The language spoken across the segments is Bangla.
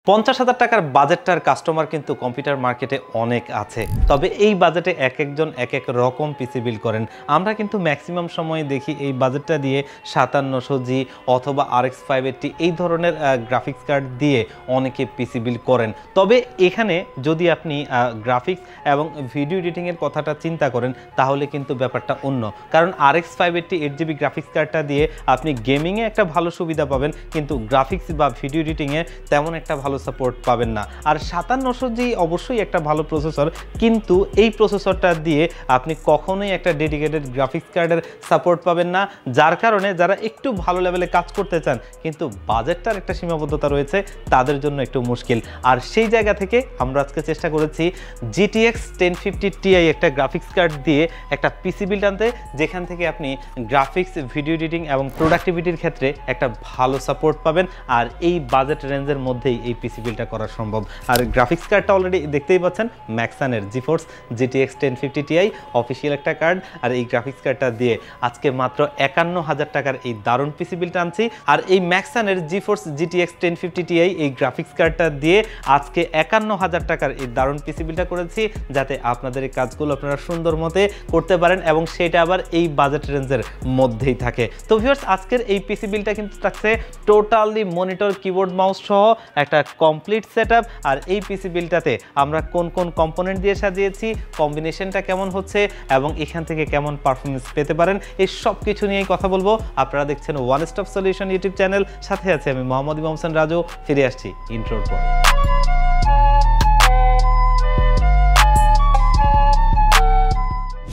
50,000 টাকার বাজেটটার কাস্টমার কিন্তু কম্পিউটার মার্কেটে অনেক আছে। তবে এই বাজেটে একেকজন একেক রকম পিসি বিল্ড করেন। আমরা কিন্তু ম্যাক্সিমাম সময় দেখি এই বাজেটটা দিয়ে 5700G অথবা RX 580 এই ধরনের গ্রাফিক্স কার্ড দিয়ে অনেকে পিসি বিল্ড করেন। তবে এখানে যদি আপনি গ্রাফিক্স এবং ভিডিও এডিটিংয়ের কথাটা চিন্তা করেন তাহলে কিন্তু ব্যাপারটা অন্য। কারণ RX 580 8GB গ্রাফিক্স কার্ডটা দিয়ে আপনি গেমিংয়ে একটা ভালো সুবিধা পাবেন, কিন্তু গ্রাফিক্স বা ভিডিও এডিটিংয়ে তেমন একটা ভালো সাপোর্ট পাবেন না। আর 5700G অবশ্যই একটা ভালো প্রসেসর, কিন্তু এই প্রসেসরটা দিয়ে আপনি কখনোই একটা ডেডিকেটেড গ্রাফিক্স কার্ডের সাপোর্ট পাবেন না, যার কারণে যারা একটু ভালো লেভেলে কাজ করতে চান কিন্তু বাজেটটার একটা সীমাবদ্ধতা রয়েছে তাদের জন্য একটু মুশকিল। আর সেই জায়গা থেকে আমরা আজকে চেষ্টা করেছি GTX 1050 Ti একটা গ্রাফিক্স কার্ড দিয়ে একটা পিসি বিল্ড আনতে, যেখান থেকে আপনি গ্রাফিক্স, ভিডিও এডিটিং এবং প্রোডাক্টিভিটির ক্ষেত্রে একটা ভালো সাপোর্ট পাবেন। আর এই বাজেট রেঞ্জের মধ্যেই এই পিসি বিল্ডটা করা সম্ভব। আর গ্রাফিক্স কার্ডটা অলরেডি দেখতেই পাচ্ছেন ম্যাক্সানের জিফোর্স GTX 1050 Ti অফিসিয়াল একটা কার্ড। আর এই গ্রাফিক্স কার্ডটা দিয়ে আজকে মাত্র 51,000 টাকার এই দারুণ পিসি বিল্ডটা আনছি। আর এই ম্যাক্সানের জিফোর্স GTX 1050 Ti এই গ্রাফিক্স কার্ডটা দিয়ে আজকে 51,000 টাকার এই দারুণ পিসি বিল্ডটা করেছি, যাতে আপনাদের এই কাজগুলো আপনারা সুন্দর মতে করতে পারেন এবং সেটা আবার এই বাজেট রেঞ্জের মধ্যেই থাকে। তো ভিউয়ার্স, আজকের এই পিসি বিল্ডটা কিন্তু থাকছে টোটালি মনিটর, কিবোর্ড, মাউস সহ একটা কমপ্লিট সেটআপ। আর এই পিসি বিল্ডটাতে আমরা কোন কোন কম্পোনেন্ট দিয়ে সাজিয়েছি, কম্বিনেশনটা কেমন হচ্ছে এবং এখান থেকে কেমন পারফরমেন্স পেতে পারেন, এই সব কিছু নিয়েই কথা বলবো। আপনারা দেখছেন one stop solution YouTube channel, সাথে আছে আমি মোহাম্মদ ইমাম হোসেন রাজু। ফিরে আসছি ইন্ট্রোর পর।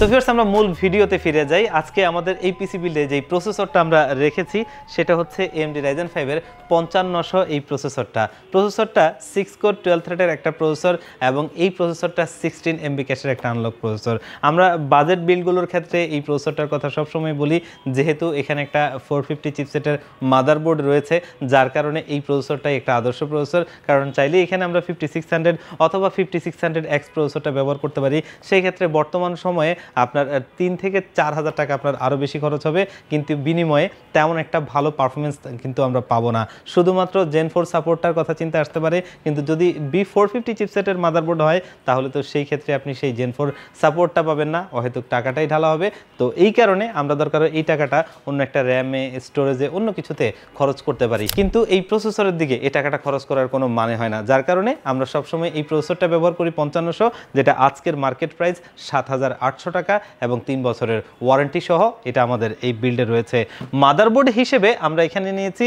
তো ভিউয়ার্স, আমরা মূল ভিডিওতে ফিরে যাই। আজকে আমাদের এই পিসি বিল্ডে যেই প্রসেসরটা আমরা রেখেছি সেটা হচ্ছে AMD Ryzen 5 এর 5500 এই প্রসেসরটা 6 কোর 12 থ্রেডের একটা প্রসেসর এবং এই প্রসেসরটা 16 MB ক্যাশের একটা আনলক প্রসেসর। আমরা বাজেট বিল্ডগুলোর ক্ষেত্রে এই প্রসেসরটার কথা সবসময় বলি, যেহেতু এখানে একটা 450 চিপসেটের মাদারবোর্ড রয়েছে, যার কারণে এই প্রসেসরটাই একটা আদর্শ প্রসেসর। কারণ চাইলে এখানে আমরা 5600 অথবা 5600X প্রসেসরটা ব্যবহার করতে পারি। সেই ক্ষেত্রে বর্তমান সময়ে আপনার 3 থেকে 4,000 টাকা আপনার আরও বেশি খরচ হবে, কিন্তু বিনিময়ে তেমন একটা ভালো পারফরমেন্স কিন্তু আমরা পাবো না। শুধুমাত্র Gen 4 সাপোর্টটার কথা চিন্তা আসতে পারে, কিন্তু যদি B450 চিপসেটের মাদারবোর্ড হয় তাহলে তো সেই ক্ষেত্রে আপনি সেই Gen 4 সাপোর্টটা পাবেন না, হয়তো টাকাটাই ঢালা হবে। তো এই কারণে আমরা দরকার এই টাকাটা অন্য একটা র্যামে, স্টোরেজে, অন্য কিছুতে খরচ করতে পারি, কিন্তু এই প্রসেসরের দিকে এই টাকাটা খরচ করার কোনো মানে হয় না। যার কারণে আমরা সবসময় এই প্রসেসরটা ব্যবহার করি 5500, যেটা আজকের মার্কেট প্রাইস 7,800 টাকা এবং 3 বছরের ওয়ারেন্টি সহ এটা আমাদের এই বিল্ডে রয়েছে। মাদারবোর্ড হিসেবে আমরা এখানে নিয়েছি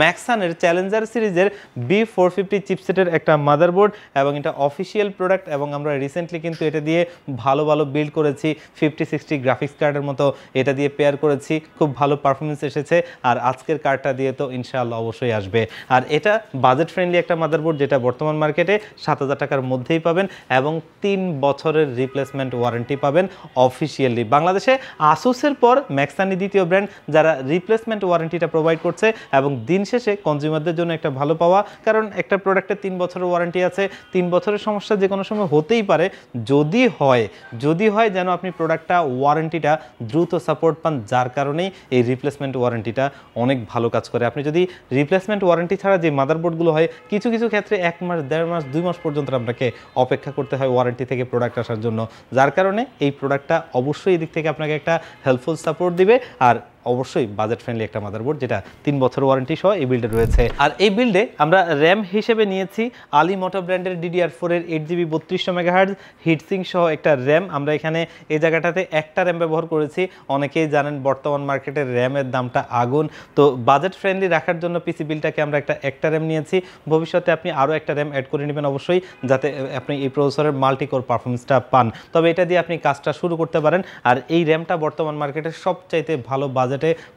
ম্যাক্সানের চ্যালেঞ্জার সিরিজের B450 চিপসেটের একটা মাদারবোর্ড এবং এটা অফিসিয়াল প্রোডাক্ট এবং আমরা রিসেন্টলি কিন্তু এটা দিয়ে ভালো ভালো বিল্ড করেছি। 5060 গ্রাফিক্স কার্ডের মতো এটা দিয়ে পেয়ার করেছি, খুব ভালো পারফরমেন্স এসেছে। আর আজকের কার্ডটা দিয়ে তো ইনশাআল্লাহ অবশ্যই আসবে। আর এটা বাজেট ফ্রেন্ডলি একটা মাদারবোর্ড, যেটা বর্তমান মার্কেটে 7,000 টাকার মধ্যেই পাবেন এবং 3 বছরের রিপ্লেসমেন্ট ওয়ারেন্টি পাবেন অফিসিয়ালি। বাংলাদেশে আসুসের পর ম্যাক্সানি দ্বিতীয় ব্র্যান্ড যারা রিপ্লেসমেন্ট ওয়ারেন্টিটা প্রোভাইড করছে এবং দিন শেষে কনজিউমারদের জন্য একটা ভালো পাওয়া। কারণ একটা প্রোডাক্টে 3 বছরের ওয়ারেন্টি আছে, 3 বছরের সমস্যা যে কোনো সময় হতেই পারে। যদি হয় যেন আপনি প্রোডাক্টটা ওয়ারেন্টিটা দ্রুত সাপোর্ট পান, যার কারণেই এই রিপ্লেসমেন্ট ওয়ারেন্টিটা অনেক ভালো কাজ করে। আপনি যদি রিপ্লেসমেন্ট ওয়ারেন্টি ছাড়া যে মাদারবোর্ডগুলো হয়, কিছু কিছু ক্ষেত্রে 1 মাস, 1.5 মাস, 2 মাস পর্যন্ত আপনাকে অপেক্ষা করতে হয় ওয়ারেন্টি থেকে প্রোডাক্ট আসার জন্য, যার কারণে এই প্রোডাক্টটা অবশ্যই এদিক থেকে আপনাকে একটা হেল্পফুল সাপোর্ট দিবে। আর অবশ্যই বাজেট ফ্রেন্ডলি একটা মাদারবোর্ড, যেটা 3 বছর ওয়ারেন্টি সহ এই বিল্ডে রয়েছে। আর এই বিল্ডে আমরা র্যাম হিসেবে নিয়েছি আলি মোটো ব্র্যান্ডের DDR4 এর 8GB 3200 MHz হিটসিং সহ একটা র্যাম। আমরা এখানে এই জায়গাটাতে একটা র্যাম ব্যবহার করেছি। অনেকেই জানেন বর্তমান মার্কেটের র্যামের দামটা আগুন, তো বাজেট ফ্রেন্ডলি রাখার জন্য পিসি বিল্ডটাকে আমরা একটা র্যাম নিয়েছি। ভবিষ্যতে আপনি আরও একটা র্যাম অ্যাড করে নেবেন অবশ্যই, যাতে আপনি এই প্রসেসরের মাল্টিকোর পারফরমেন্সটা পান। তবে এটা দিয়ে আপনি কাজটা শুরু করতে পারেন। আর এই র্যামটা বর্তমান মার্কেটের সবচাইতে ভালো বাজেটে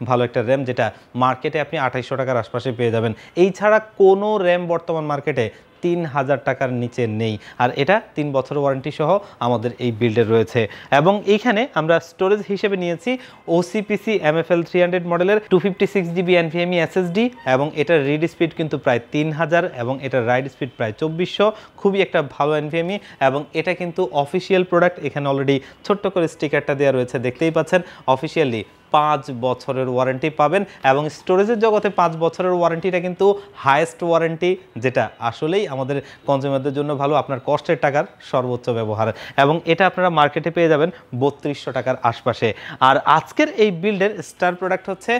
ভালো একটা র্যাম, যেটা মার্কেটে আপনি 2800 টাকার আশপাশে পেয়ে যাবেন। এই ছাড়া কোনো র্যাম বর্তমান মার্কেটে 3,000 টাকার নিচে নেই। আর এটা 3 বছর ওয়ারেন্টি সহ আমাদের এই বিল্ডে রয়েছে। এবং এইখানে আমরা স্টোরেজ হিসেবে নিয়েছি OCPC MFL 300 মডেলের 256GB NVMe SSD এবং এটার রিড স্পিড কিন্তু প্রায় 3000 এবং এটার রাইড স্পিড প্রায় 2400। খুবই একটা ভালো NVMe এবং এটা কিন্তু অফিসিয়াল প্রোডাক্ট। এখানে অলরেডি ছোট্ট করে স্টিকারটা দেওয়া রয়েছে, দেখতেই পাচ্ছেন। অফিসিয়ালি 5 বছরের ওয়ারেন্টি পাবেন এবং স্টোরেজের জগতে 5 বছরের ওয়ারেন্টিটা কিন্তু হাইয়েস্ট ওয়ারেন্টি, যেটা আসলেই আমাদের কনজিউমারদের জন্য ভালো, আপনার কষ্টের টাকার সর্বোচ্চ ব্যবহার। এবং এটা আপনারা মার্কেটে পেয়ে যাবেন 3200 টাকার আশপাশে। আর আজকের এই বিল্ডের স্টার প্রোডাক্ট হচ্ছে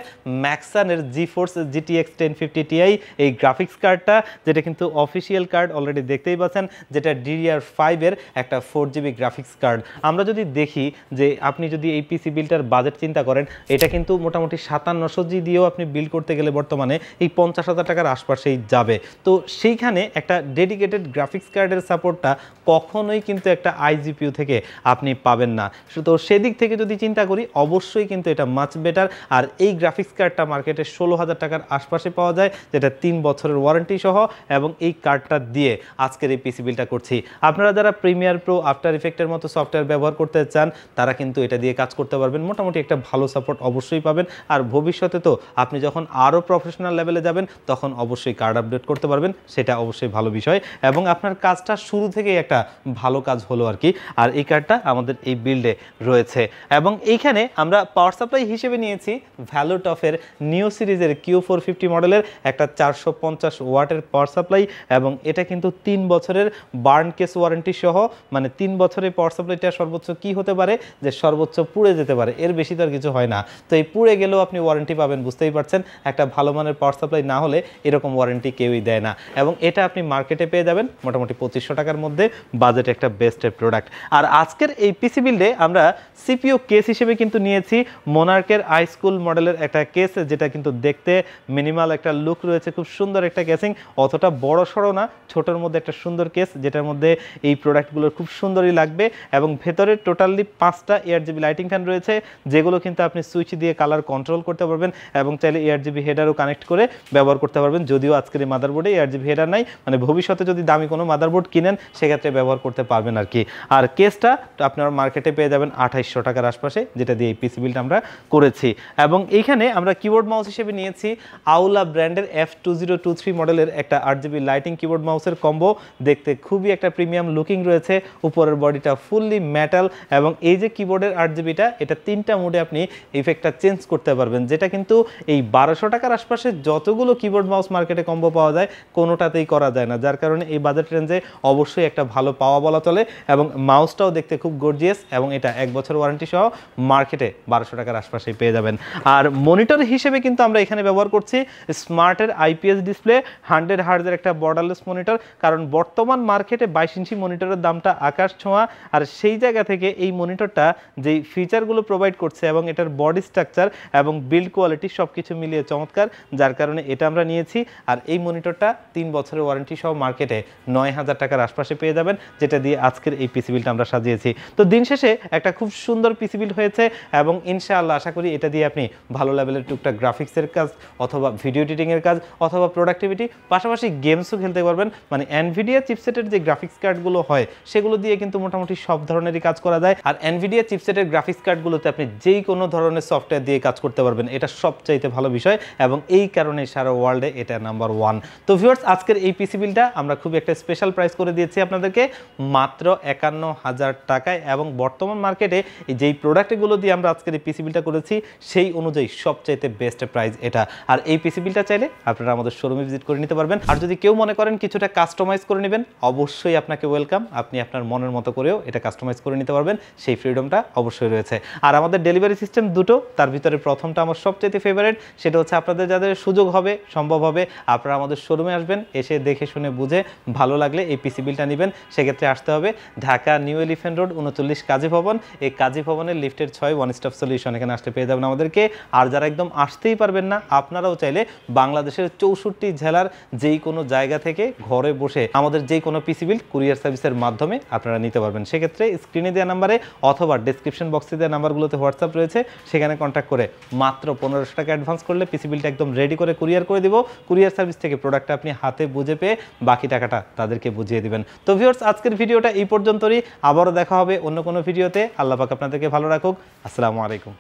ম্যাক্সানের জিফোর্স GTX 1050 Ti, এই গ্রাফিক্স কার্ডটা, যেটা কিন্তু অফিসিয়াল কার্ড অলরেডি দেখতেই পাচ্ছেন, যেটা DDR5 এর একটা 4GB গ্রাফিক্স কার্ড। আমরা যদি দেখি যে আপনি যদি এই পিসি বিল্ডটার বাজেট চিন্তা করেন, এটা কিন্তু মোটামুটি 5700G দিয়েও আপনি বিল্ড করতে গেলে বর্তমানে এই 50,000 টাকার আশপাশেই যাবে। তো সেইখানে একটা ডেডিকেটেড গ্রাফিক্স কার্ডের সাপোর্টটা কখনোই কিন্তু একটা iGPU থেকে আপনি পাবেন না। তো সেদিক থেকে যদি চিন্তা করি, অবশ্যই কিন্তু এটা মাচ বেটার। আর এই গ্রাফিক্স কার্ডটা মার্কেটে 16,000 টাকার আশপাশে পাওয়া যায়, যেটা 3 বছরের ওয়ারেন্টি সহ, এবং এই কার্ডটা দিয়ে আজকের এই পিসি বিলটা করছি। আপনারা যারা প্রিমিয়ার প্রো, আফটার ইফেক্টের মতো সফটওয়্যার ব্যবহার করতে চান, তারা কিন্তু এটা দিয়ে কাজ করতে পারবেন। মোটামুটি একটা ভালো সাপোর্ট অবশ্যই পাবেন। আর ভবিষ্যতে তো আপনি যখন আরও প্রফেশনাল লেভেলে যাবেন, তখন অবশ্যই কার্ড আপডেট করতে পারবেন, সেটা অবশ্যই ভালো বিষয়। এবং আপনার কাজটা শুরু থেকেই একটা ভালো কাজ হলো আর কি। আর এই কার্ডটা আমাদের এই বিল্ডে রয়েছে। এবং এইখানে আমরা পাওয়ার সাপ্লাই হিসেবে নিয়েছি ভ্যালুটফের নিউ সিরিজের Q450 মডেলের একটা 450 ওয়াটের পাওয়ার সাপ্লাই, এবং এটা কিন্তু 3 বছরের বার্ন কেস ওয়ারেন্টি সহ। মানে 3 বছরের পাওয়ার সাপ্লাইটা সর্বোচ্চ কি হতে পারে, যে সর্বোচ্চ পুড়ে যেতে পারে, এর বেশি তো আর কিছু হয় না। তো এই পুড়ে গেলেও আপনি ওয়ারেন্টি পাবেন, বুঝতেই পারছেন। একটা ভালো মানের পাওয়ার সাপ্লাই না হলে এরকম ওয়ারেন্টি কেউই দেয় না। এবং এটা আপনি মার্কেটে পেয়ে যাবেন মোটামুটি 2500 টাকার মধ্যে, বাজেট একটা বেস্টের প্রোডাক্ট। আর আজকের এই পিসি বিল্ডে আমরা সিপিইউ কেস হিসেবে কিন্তু নিয়েছি মোনার্কের আইস্কুল মডেলের একটা কেস, যেটা কিন্তু দেখতে মিনিমাল একটা লুক রয়েছে, খুব সুন্দর একটা কেসিং, অতটা বড় সড়ো না, ছোটোর মধ্যে একটা সুন্দর কেস, যেটার মধ্যে এই প্রোডাক্টগুলোর খুব সুন্দরই লাগবে। এবং ভেতরে টোটালি 5টা ARGB লাইটিং ফ্যান রয়েছে, যেগুলো কিন্তু আপনি সুইচ দিয়ে কালার কন্ট্রোল করতে পারবেন, এবং চাইলে ARGB হেডারও কানেক্ট করে ব্যবহার করতে পারবেন। যদিও আজকের এই মাদারবোর্ডে ARGB হেডার নাই, মানে ভবিষ্যতে যদি দামি কোনো মাদারবোর্ড কিনেন সেক্ষেত্রে ব্যবহার করতে পারবেন আর কি। আর কেসটা আপনার মার্কেটে পেয়ে যাবেন 2800 টাকার আশপাশে, যেটা দিয়ে এই পিসি বিল্ড আমরা করেছি। এবং এইখানে আমরা কিবোর্ড মাউস হিসেবে নিয়েছি আউলা ব্র্যান্ডের F2023 মডেলের একটা 8GB লাইটিং কিবোর্ড মাউসের কম্বো। দেখতে খুবই একটা প্রিমিয়াম লুকিং রয়েছে, উপরের বডিটা ফুললি মেটাল, এবং এই যে কিবোর্ডের 8GBটা, এটা 3টা মোডে আপনি ইফেক্টটা চেঞ্জ করতে পারবেন, যেটা কিন্তু এই 1200 টাকার আশপাশে যতগুলো কিবোর্ড মাউস মার্কেটে কম্বো পাওয়া যায় কোনোটাতেই করা যায় না। যার কারণে এই বাজেট রেঞ্জে অবশ্যই একটা ভালো পাওয়া বলা চলে। এবং মাউসটাও দেখতে খুব গর্জিয়াস, এবং এটা 1 বছর ওয়ারেন্টি সহ মার্কেটে 1200 টাকার আশপাশে পেয়ে যাবেন। আর মনিটর হিসেবে কিন্তু আমরা এখানে ব্যবহার করছি স্মার্টের IPS ডিসপ্লে 100 হার্জের একটা বর্ডারলেস মনিটর। কারণ বর্তমান মার্কেটে 22 ইঞ্চি মনিটরের দামটা আকাশ ছোঁয়া, আর সেই জায়গা থেকে এই মনিটরটা যেই ফিচারগুলো প্রোভাইড করছে, এবং এটার বডি স্ট্রাকচার এবং বিল্ড কোয়ালিটি সব কিছু মিলিয়ে চমৎকার, যার কারণে এটা আমরা নিয়েছি। আর এই মনিটরটা 3 বছরের ওয়ারেন্টি সহ মার্কেটে 9000 টাকার আশপাশে পেয়ে যাবেন, যেটা দিয়ে আজকের এই পিসি বিলটা আমরা সাজিয়েছি। তো দিন শেষে একটা খুব সুন্দর পিসি বিল হয়েছে, এবং ইনশাআল্লাহ আশা করি এটা দিয়ে আপনি ভালো লেভেলের টুকটাক গ্রাফিক্সের কাজ, অথবা ভিডিও এডিটিংয়ের কাজ, অথবা প্রোডাক্টিভিটি, পাশাপাশি গেমসও খেলতে পারবেন। মানে এনভিডিয়া চিপসেটের যে গ্রাফিক্স কার্ডগুলো হয়, সেগুলো দিয়ে কিন্তু মোটামুটি সব ধরনেরই কাজ করা যায়। আর এনভিডিয়া চিপসেটের গ্রাফিক্স কার্ডগুলোতে আপনি যেই কোনো ধরনের সফটওয়্যার দিয়ে কাজ করতে পারবেন, এটা সবচাইতে ভালো বিষয়, এবং এই কারণে সারা ওয়ার্ল্ডে এটা নাম্বার 1। তো ভিউয়ার্স, আজকের এই পিসি বিলটা আমরা খুব একটা স্পেশাল প্রাইস করে দিয়েছি আপনাদেরকে মাত্র 51,000 টাকায়। এবং বর্তমান মার্কেটে যেই প্রোডাক্টগুলো দিয়ে আমরা আজকের এই পিসি বিলটা করেছি, সেই অনুযায়ী সবচাইতে বেস্ট প্রাইস এটা। আর এই পিসি বিলটা চাইলে আপনারা আমাদের শোরুমে ভিজিট করে নিতে পারবেন। আর যদি কেউ মনে করেন কিছুটা কাস্টমাইজ করে নেবেন, অবশ্যই আপনাকে ওয়েলকাম, আপনি আপনার মনের মতো করেও এটা কাস্টমাইজ করে নিতে পারবেন, সেই ফ্রিডমটা অবশ্যই রয়েছে। আর আমাদের ডেলিভারি সিস্টেম দুটো, তার ভিতরে প্রথমটা আমার সবচেয়ে ফেভারিট, সেটা হচ্ছে আপনাদের যাদের সুযোগ হবে, সম্ভব হবে, আপনারা আমাদের শোরুমে আসবেন, এসে দেখে শুনে বুঝে ভালো লাগলে এই পিসি বিলটা নেবেন। সেক্ষেত্রে আসতে হবে ঢাকা নিউ এলিফ্যান্ট রোড 39 কাজী ভবন। এই কাজী ভবনের লিফটের 6 ওয়ান স্টপ সলিউশন, এখানে আসলে পেয়ে যাবেন আমাদেরকে। আর যারা একদম আসতেই পারবেন না, আপনারাও চাইলে বাংলাদেশের 64 জেলার যেই কোনো জায়গা থেকে ঘরে বসে আমাদের যেই কোনো পিসি বিল কুরিয়ার সার্ভিসের মাধ্যমে আপনারা নিতে পারবেন। সেক্ষেত্রে স্ক্রিনে দেওয়া নাম্বারে অথবা ডেসক্রিপশন বক্সে দেওয়া নাম্বারগুলোতে হোয়াটসঅ্যাপ রয়েছে, সেখানে কন্ট্যাক্ট করে মাত্র 1500 টাকা অ্যাডভান্স করলে পিসি বিলটা একদম রেডি করে কুরিয়ার করে দিব। কুরিয়ার সার্ভিস থেকে প্রোডাক্টটা আপনি হাতে বুঝে পেয়ে বাকি টাকাটা তাদেরকে বুঝিয়ে দিবেন। তো ভিউয়ার্স, আজকের ভিডিওটা এই পর্যন্তই। আবারও দেখা হবে অন্য কোনো ভিডিওতে। আল্লাহ পাক আপনাদেরকে ভালো রাখুক। আসসালামু আলাইকুম।